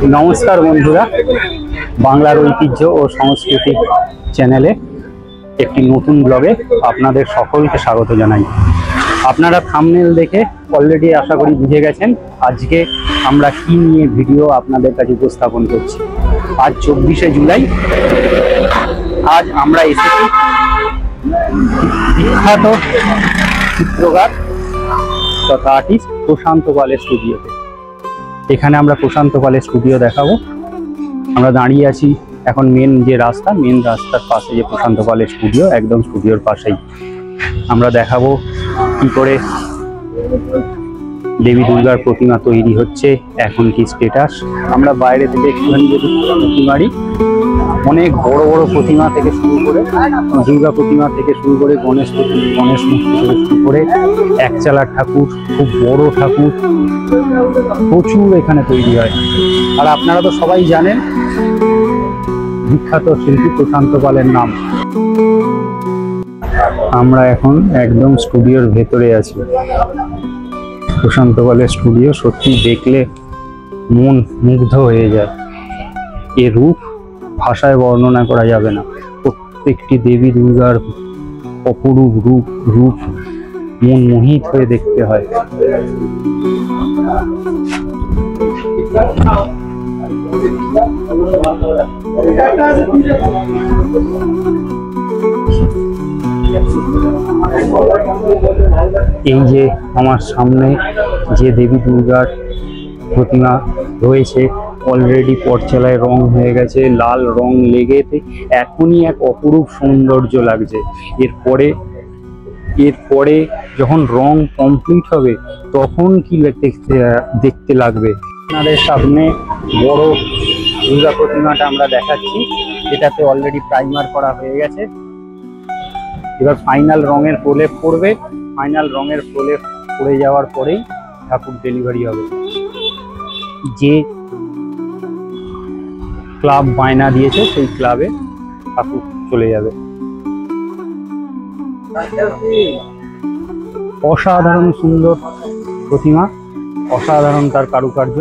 नमस्कार बंधुरा बांगलार ऐतिह्य और सांस्कृतिक चैनेले एक नतून ब्लगे आपनादेर सकलके स्वागत जानाई। आपनारा थाम्बनेल देखे अलरेडी आशा करी बुझे गेछेन आजके आमरा कि निये भिडियो आपनादेर काछे उपस्थापन करछि। आज 24 जुलाई। आज आमरा एसेछि विख्यात चित्रकार तथा आर्टिस्ट प्रशांत पालेर स्टूडियोते। এখানে আমরা প্রশান্ত পালের স্টুডিও দেখাবো। আমরা দাঁড়িয়ে আছি এখন মেন রাস্তার পাশে যে প্রশান্ত পালের স্টুডিও, একদম স্টুডিওর পাশেই। আমরা দেখাবো কি করে দেবী দুর্গার প্রতিমা তৈরি হচ্ছে, এখন কি স্ট্যাটাস। আমরা বাইরে থেকে একটুখানি যদি প্রতিমারই অনেক বড় বড় প্রতিমা থেকে শুরু করে দুর্গা প্রতিমা থেকে শুরু করে গণেশ মূর্তি থেকে শুরু করে একচালা ঠাকুর, খুব বড় ঠাকুর প্রচুর এখানে তৈরি হয়। আর আপনারা তো সবাই জানেন বিখ্যাত শিল্পী প্রশান্ত পালের নাম। আমরা এখন একদম স্টুডিওর ভেতরে আছি। প্রশান্ত পালের স্টুডিও সত্যি দেখলে মন মুগ্ধ হয়ে যায়। এর রূপ ভাষায় বর্ণনা করা যাবে না। প্রত্যেকটি দেবী দুর্গার অপরূপ রূপ মন মোহিত হয়ে দেখতে হয়। এই যে আমার সামনে যে দেবী দুর্গার প্রতিমা রয়েছে অলরেডি পটচালায় রং হয়ে গেছে, লাল রং লেগেতে এখনই এক অপরূপ সৌন্দর্য লাগছে। এরপরে যখন রং কমপ্লিট হবে তখন কি দেখতে লাগবে। আপনাদের সামনে বড় দুর্গা প্রতিমাটা আমরা দেখাচ্ছি, এটাতে অলরেডি প্রাইমার করা হয়ে গেছে। এবার ফাইনাল রঙের প্রলেপ পড়বে। ফাইনাল রঙের প্রলেপ পড়ে যাওয়ার পরেই ঠাকুর ডেলিভারি হবে। যে ক্লাব বায়না দিয়েছে সেই ক্লাবে ঠাকুর চলে যাবে। অসাধারণ সুন্দর প্রতিমা, অসাধারণ তার কারুকার্য।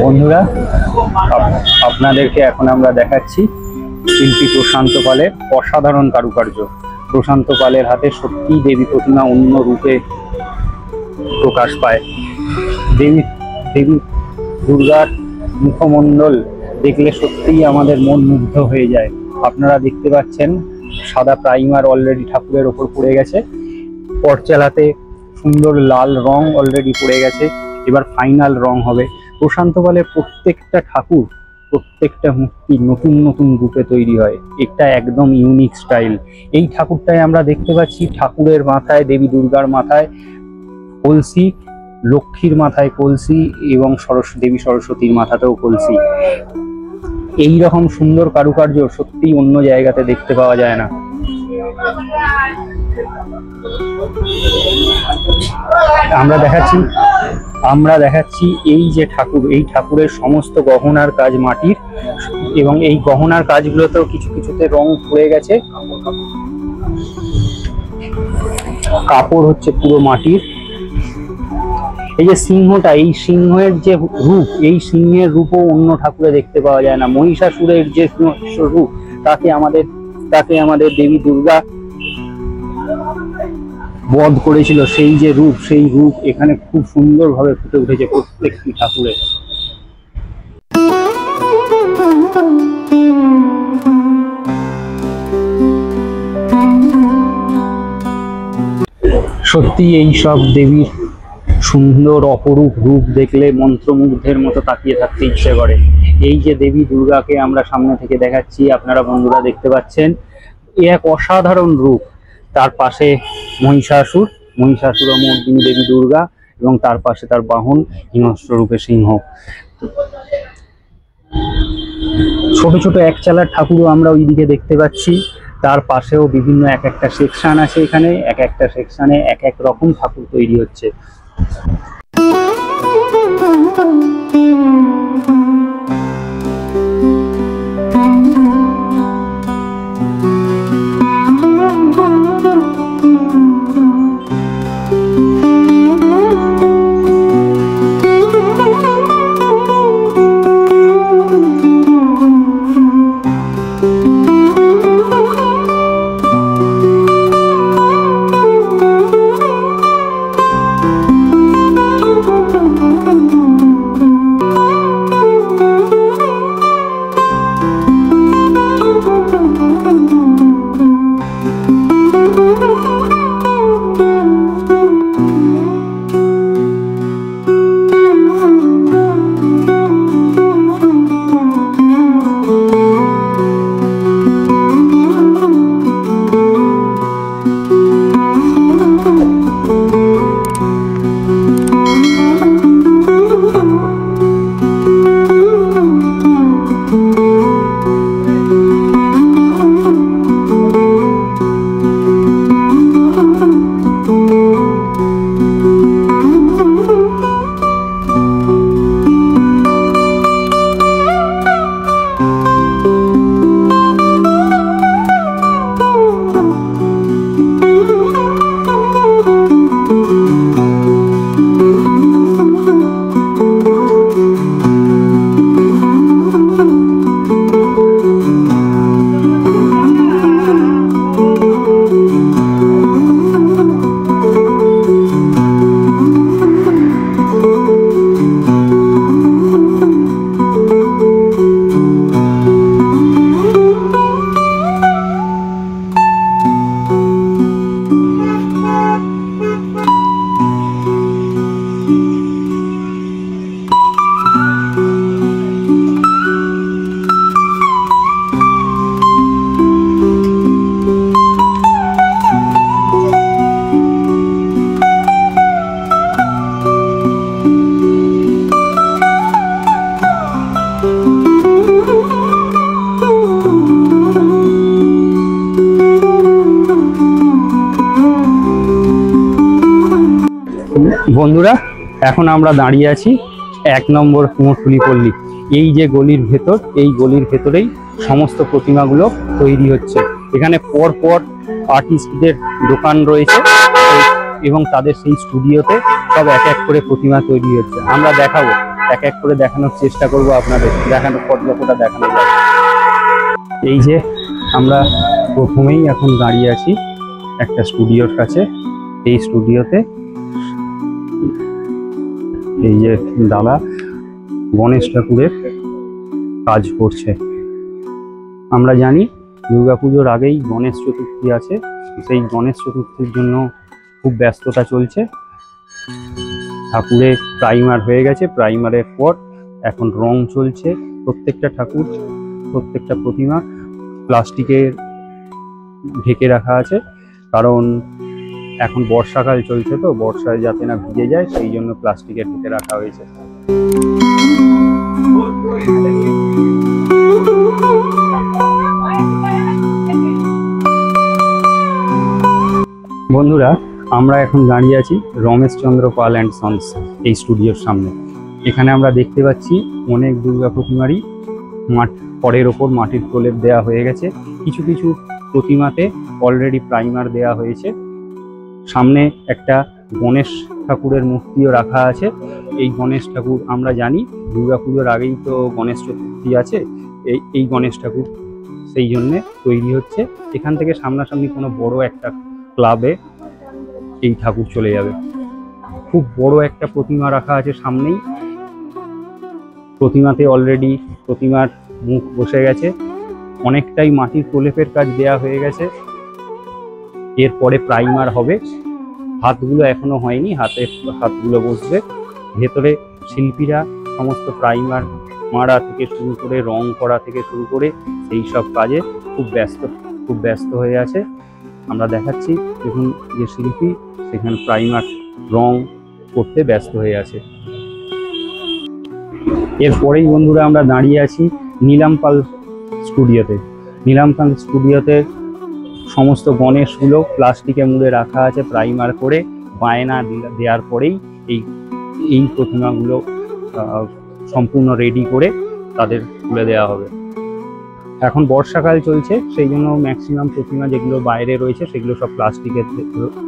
বন্ধুরা আপনাদেরকে এখন আমরা দেখাচ্ছি শিল্পী প্রশান্ত পালের অসাধারণ কারুকার্য। প্রশান্ত পালের হাতে সত্যি দেবী প্রতিমা অন্য রূপে প্রকাশ পায়। দেবী দুর্গার মুখমণ্ডল দেখলে সত্যিই আমাদের মন মুগ্ধ হয়ে যায়। আপনারা দেখতে পাচ্ছেন সাদা প্রাইমার অলরেডি ঠাকুরের ওপর পড়ে গেছে, পটচালাতে সুন্দর লাল রং অলরেডি পড়ে গেছে। এবার ফাইনাল রং হবে। প্রশান্ত পালের প্রত্যেকটা ঠাকুর, প্রত্যেকটা মূর্তি নতুন নতুন রূপে তৈরি হয়। এটা একদম ইউনিক স্টাইল। এই ঠাকুরটাই আমরা দেখতে পাচ্ছি ঠাকুরের মাথায়, দেবী দুর্গার মাথায় কলসি, লক্ষ্মীর মাথায় কলসি এবং দেবী সরস্বতীর মাথাতেও কলসি। এই রকম সুন্দর কারুকার্য সত্যি অন্য জায়গাতে দেখতে পাওয়া যায় না। আমরা দেখাচ্ছি এই যে ঠাকুর, এই ঠাকুরের সমস্ত গহনার কাজ মাটির, এবং এই গহনার কাজগুলোতেও কিছু কিছুতে রং পড়ে গেছে। কাপড় হচ্ছে পুরো মাটির। এই যে সিংহটা, এই সিংহের যে রূপ, এই সিংহের রূপও অন্য ঠাকুরে দেখতে পাওয়া যায় না। মহিষাসুরের যে রূপ, তাকে আমাদের দেবী দুর্গা বধ করেছিল, সেই যে রূপ, সেই রূপ এখানে খুব সুন্দরভাবে ফুটে উঠেছে প্রত্যেকটি ঠাকুরে। সত্যি এই সব দেবীর সুন্দর অপরূপ রূপ দেখলে মন্ত্রমুগ্ধের মতো তাকিয়ে থাকতে ইচ্ছে করে। এই যে দেবী দুর্গাকে আমরা সামনে থেকে দেখাচ্ছি, আপনারা বন্ধুরা দেখতে পাচ্ছেন, এ এক অসাধারণ রূপ। তার পাশে মহিষাসুর মর্দিনী দেবী দুর্গা, এবং তার পাশে তার বাহন হিংস্র রূপে সিংহ। ছোট ছোট একচালার ঠাকুরও আমরা ওইদিকে দেখতে পাচ্ছি। তার পাশেও বিভিন্ন এক একটা সেকশন আছে। এখানে এক একটা সেকশনে এক এক রকম ঠাকুর তৈরি হচ্ছে। বন্ধুরা, এখন আমরা দাঁড়িয়ে আছি 1 নম্বর কুমোরটুলি পল্লী। এই যে গলির ভেতর, এই গলির ভেতরেই সমস্ত প্রতিমাগুলো তৈরি হচ্ছে। এখানে পর পর আর্টিস্টদের দোকান রয়েছে এবং তাদের সেই স্টুডিওতে সব এক এক করে প্রতিমা তৈরি হচ্ছে। আমরা দেখাবো, এক এক করে দেখানোর চেষ্টা করব আপনাদের, কতটা দেখানো যায়। এই যে আমরা প্রথমেই এখন দাঁড়িয়ে আছি একটা স্টুডিওর কাছে। এই স্টুডিওতে এই যে দাদা গণেশ ঠাকুরের কাজ করছে। আমরা জানি দুর্গাপুজোর আগেই গণেশ চতুর্থী আছে, সেই গণেশ চতুর্থীর জন্য খুব ব্যস্ততা চলছে। ঠাকুরে প্রাইমার হয়ে গেছে, প্রাইমারের পর এখন রং চলছে। প্রত্যেকটা ঠাকুর, প্রত্যেকটা প্রতিমা প্লাস্টিকের ঢেকে রাখা আছে, কারণ এখন বর্ষাকাল চলছে, তো বর্ষায় যাতে না ভিজে যায় সেই জন্য প্লাস্টিকের ঢেকে রাখা হয়েছে। বন্ধুরা, আমরা এখন দাঁড়িয়ে আছি রমেশ চন্দ্র পাল অ্যান্ড সন্স এই স্টুডিওর সামনে। এখানে আমরা দেখতে পাচ্ছি অনেক দুর্গা প্রতিমারই খড়ের ওপর মাটির প্রলেপ দেওয়া হয়ে গেছে। কিছু কিছু প্রতিমাতে অলরেডি প্রাইমার দেওয়া হয়েছে। সামনে একটা গণেশ ঠাকুরের মূর্তিও রাখা আছে। এই গণেশ ঠাকুর আমরা জানি দুর্গাপুজোর আগেই তো গণেশ চতুর্থী আছে, এই গণেশ ঠাকুর সেই জন্যে তৈরি হচ্ছে। এখান থেকে সামনাসামনি কোনো বড় একটা ক্লাবে এই ঠাকুর চলে যাবে। খুব বড় একটা প্রতিমা রাখা আছে সামনেই। প্রতিমাতে অলরেডি প্রতিমার মুখ বসে গেছে, অনেকটাই মাটির প্রলেপের কাজ দেয়া হয়ে গেছে। এরপরে প্রাইমার হবে, হাতগুলো এখনো হয়নি, হাতগুলো বসবে। ভেতরে শিল্পীরা সমস্ত প্রাইমার মারা থেকে শুরু করে রং করা থেকে শুরু করে সেই সব কাজে খুব ব্যস্ত হয়ে আছে। আমরা দেখাচ্ছি দেখুন যে শিল্পী সেখানে প্রাইমার রং করতে ব্যস্ত হয়ে আছে। এরপরেই বন্ধুরা আমরা দাঁড়িয়ে আছি নীলাম পাল স্টুডিওতে। নীলাম পাল স্টুডিওতে সমস্ত গণেশগুলো প্লাস্টিকে মুড়ে রাখা আছে প্রাইমার করে। বায়না দেওয়ার পরেই এই প্রতিমাগুলো সম্পূর্ণ রেডি করে তাদের তুলে দেওয়া হবে। এখন বর্ষাকাল চলছে, সেই জন্য ম্যাক্সিমাম প্রতিমা যেগুলো বাইরে রয়েছে সেগুলো সব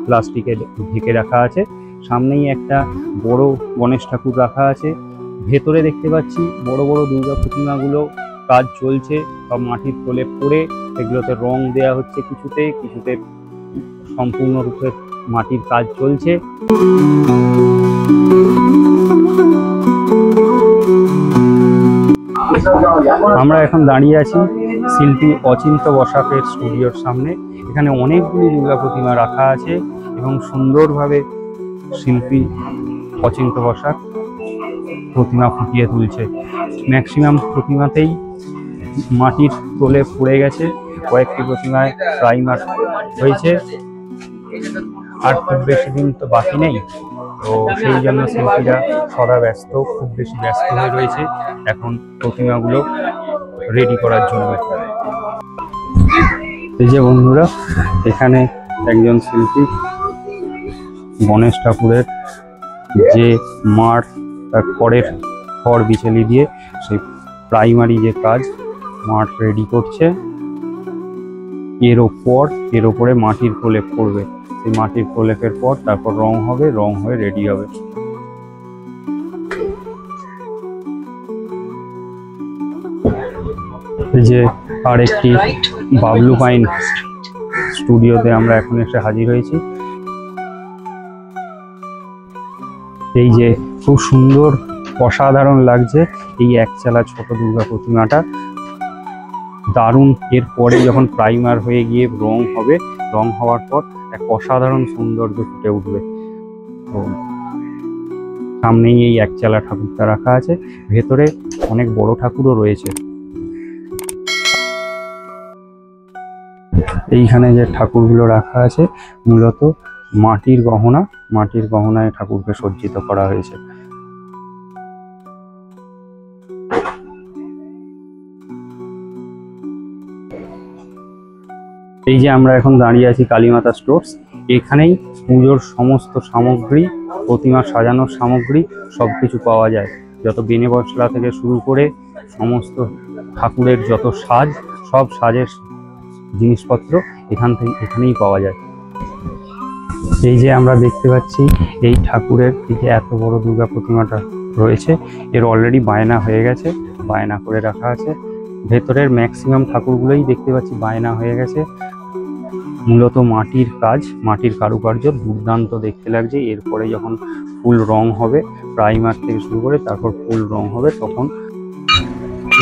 প্লাস্টিকে ঢেকে রাখা আছে। সামনেই একটা বড় গণেশ ঠাকুর রাখা আছে। ভেতরে দেখতে পাচ্ছি বড় বড় দুর্গা প্রতিমাগুলো কাজ চলছে, সব মাটির প্রলেপ করে সেগুলোতে রং দেয়া হচ্ছে। কিছুতে সম্পূর্ণরূপে মাটির কাজ চলছে। আমরা এখন দাঁড়িয়ে আছি শিল্পী অচিন্ত বসাকের স্টুডিওর সামনে। এখানে অনেকগুলি দুর্গা প্রতিমা রাখা আছে এবং সুন্দরভাবে শিল্পী অচিন্ত বসাক প্রতিমা ফুটিয়ে তুলছে। ম্যাক্সিমাম প্রতিমাতেই মাটির প্রলেপ পড়ে গেছে, কয়েকটি প্রতিমায় প্রাইমার হয়েছে। আর খুব বেশি দিন তো বাকি নেই, তো সেই জন্য শিল্পীরা সদা ব্যস্ত, খুব বেশি ব্যস্ত হয়ে রয়েছে এখন প্রতিমাগুলো রেডি করার জন্য। এই যে বন্ধুরা, এখানে একজন শিল্পী গণেশ ঠাকুরের যে মাঠ খড় বিচেলি দিয়ে সেই প্রাইমারি যে কাজ মাঠ রেডি করছে। এর ওপরে মাটির প্রলেপ করবে। সেই মাটির প্রলেপের পর তারপর রং হবে, রং হয়ে রেডি হবে। এই যে আর একটি বাবলু পাইন স্টুডিওতে আমরা এখন এসে হাজির হয়েছি। এই যে খুব সুন্দর অসাধারণ লাগছে এই একচালা ছোট দুর্গা প্রতিমাটা, দারুণ। এরপরে যখন প্রাইমার হয়ে গিয়ে রং হবে, রং হওয়ার পর এক অসাধারণ সৌন্দর্য ফুটে উঠবে। তো সামনেই এই একচালা ঠাকুরটা রাখা আছে, ভেতরে অনেক বড় ঠাকুরও রয়েছে। এইখানে যে ঠাকুরগুলো রাখা আছে মূলত মাটির গহনায় ঠাকুরকে সজ্জিত করা হয়েছে। এই যে আমরা এখন দাঁড়িয়ে আছি কালীমাতা স্টোর্স। এখানেই পুজোর সমস্ত সামগ্রী প্রতিমা সাজানোর সামগ্রী সব কিছু পাওয়া যায়। যত বেনে মশলা থেকে শুরু করে সমস্ত ঠাকুরের যত সাজ, সব সাজের জিনিসপত্র এখানেই পাওয়া যায়। এই যে আমরা দেখতে পাচ্ছি এই ঠাকুরের দিকে এত বড় দুর্গা প্রতিমাটা রয়েছে, এর অলরেডি বায়না হয়ে গেছে, বায়না করে রাখা আছে। ভেতরের ম্যাক্সিমাম ঠাকুরগুলোই দেখতে পাচ্ছি বায়না হয়ে গেছে। মূলত মাটির কাজ, মাটির কারুকার্য দুর্দান্ত দেখতে লাগছে। এরপরে যখন ফুল রং হবে, প্রাইমার থেকে শুরু করে তারপর ফুল রং হবে, তখন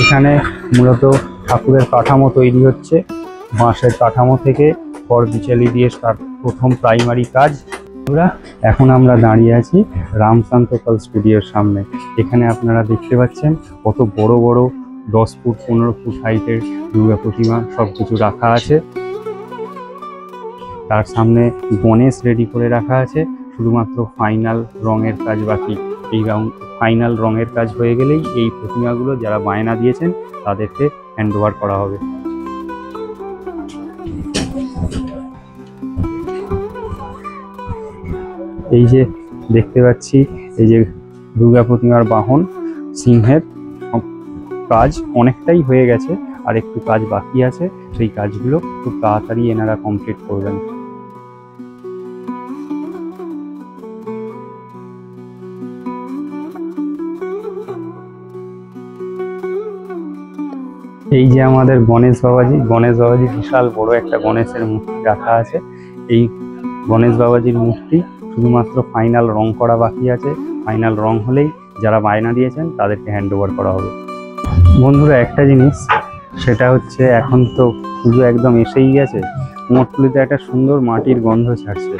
এখানে মূলত ঠাকুরের কাঠামো তৈরি হচ্ছে। বাঁশের কাঠামো থেকে খড়বিচালি দিয়ে তার প্রথম প্রাইমারি কাজ। এখন আমরা দাঁড়িয়ে আছি রামকান্ত পাল স্টুডিওর সামনে। এখানে আপনারা দেখতে পাচ্ছেন কত বড় বড় 10 ফুট 15 ফুট হাইটের দুর্গা প্রতিমা সব কিছু রাখা আছে। তার সামনে গণেশ রেডি করে রাখা আছে, শুধুমাত্র ফাইনাল রঙের কাজ বাকি। এই ফাইনাল রঙের কাজ হয়ে গেলেই এই প্রতিমাগুলো যারা বায়না দিয়েছেন তাদেরকে হ্যান্ড ওভার করা হবে। এই যে দেখতে পাচ্ছি, এই যে দুর্গা প্রতিমার বাহন সিংহের কাজ অনেকটাই হয়ে গেছে, আর একটু কাজ বাকি আছে। সেই কাজগুলো খুব তাড়াতাড়ি এনারা কমপ্লিট করবেন। এই যে আমাদের গণেশ বাবাজি বিশাল বড় একটা গণেশের মূর্তি রাখা আছে। এই গণেশ বাবাজির মূর্তি শুধুমাত্র ফাইনাল রং করা বাকি আছে। ফাইনাল রং হলেই যারা বায়না দিয়েছেন তাদেরকে হ্যান্ড ওভার করা হবে। বন্ধুরা, একটা জিনিস, সেটা হচ্ছে এখন তো পুজো একদম এসেই গেছে, কুমোরটুলিতে একটা সুন্দর মাটির গন্ধ ছাড়ছে।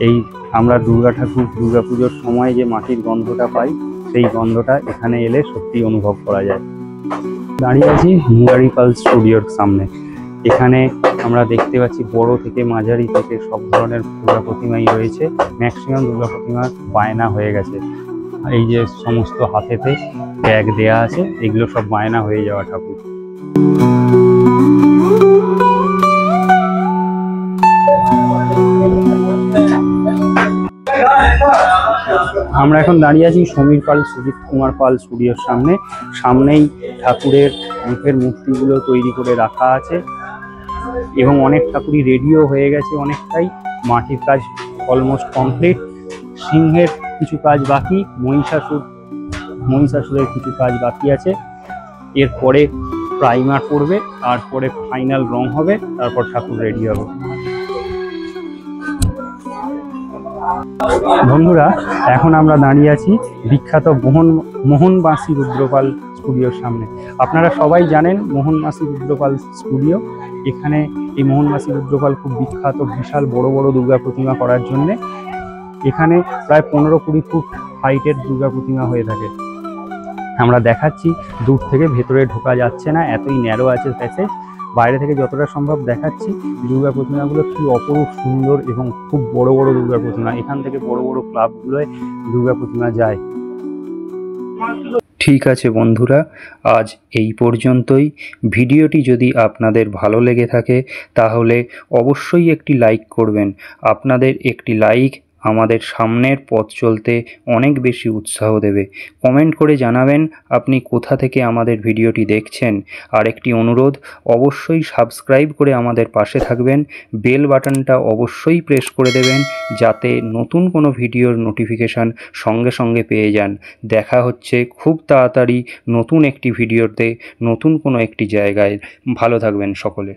এই আমরা দুর্গা পুজোর সময় যে মাটির গন্ধটা পাই, সেই গন্ধটা এখানে এলে সত্যি অনুভব করা যায়। দাঁড়িয়ে আছি মুরারি পাল স্টুডিওর সামনে। এখানে আমরা দেখতে পাচ্ছি বড় থেকে মাঝারি থেকে সব ধরনের দুর্গা প্রতিমাই রয়েছে। ম্যাক্সিমাম দুর্গা প্রতিমার বায়না হয়ে গেছে। এই যে সমস্ত হাতেতে ট্যাগ দেয়া আছে, এগুলো সব বায়না হয়ে যাওয়া ঠাকুর। আমরা এখন দাঁড়িয়ে আছি সমীর পাল সুজিত কুমার পাল স্টুডিওর সামনেই ঠাকুরের মুখের মূর্তিগুলো তৈরি করে রাখা আছে এবং অনেক ঠাকুরই রেডিও হয়ে গেছে। অনেকটাই মাটির কাজ অলমোস্ট কমপ্লিট। সিংহের কিছু কাজ বাকি, মহিষাসুরের কিছু কাজ বাকি আছে। এরপরে প্রাইমার পড়বে, তারপরে ফাইনাল রং হবে, তারপর ঠাকুর রেডি হবে। বন্ধুরা, এখন আমরা দাঁড়িয়ে আছি বিখ্যাত মোহনবাসী রুদ্রপাল স্টুডিওর সামনে। আপনারা সবাই জানেন মোহনবাসী রুদ্রপাল স্টুডিও। এখানে এই মোহনবাসী রুদ্রপাল খুব বিখ্যাত, বিশাল বড় বড় দুর্গা প্রতিমা করার জন্যে। এখানে প্রায় 15-20 ফুট হাইটের দুর্গা প্রতিমা হয়ে থাকে। আমরা দেখাচ্ছি, দূর থেকে ভেতরে ঢোকা যাচ্ছে না, এতই ন্যারো আছে প্যাসেজ। বাইরে থেকে যতটা সম্ভব দেখাচ্ছি দুর্গা প্রতিমাগুলো কি অপরূপ সুন্দর এবং খুব বড় বড় দুর্গা প্রতিমা। এখান থেকে বড় বড় ক্লাবগুলোয় দুর্গা প্রতিমা যায়। ঠিক আছে বন্ধুরা, আজ এই পর্যন্তই। ভিডিওটি যদি আপনাদের ভালো লেগে থাকে তাহলে অবশ্যই একটি লাইক করবেন। আপনাদের একটি লাইক আমাদের সামনের পথ চলতে অনেক বেশি উৎসাহ দেবে। কমেন্ট করে জানাবেন আপনি কোথা থেকে আমাদের ভিডিওটি দেখছেন। আর একটি অনুরোধ, অবশ্যই সাবস্ক্রাইব করে আমাদের পাশে থাকবেন। বেল বাটনটা অবশ্যই প্রেস করে দেবেন যাতে নতুন কোনো ভিডিওর নোটিফিকেশান সঙ্গে সঙ্গে পেয়ে যান। দেখা হচ্ছে খুব তাড়াতাড়ি নতুন একটি ভিডিওতে, নতুন কোনো একটি জায়গায়। ভালো থাকবেন সকলে।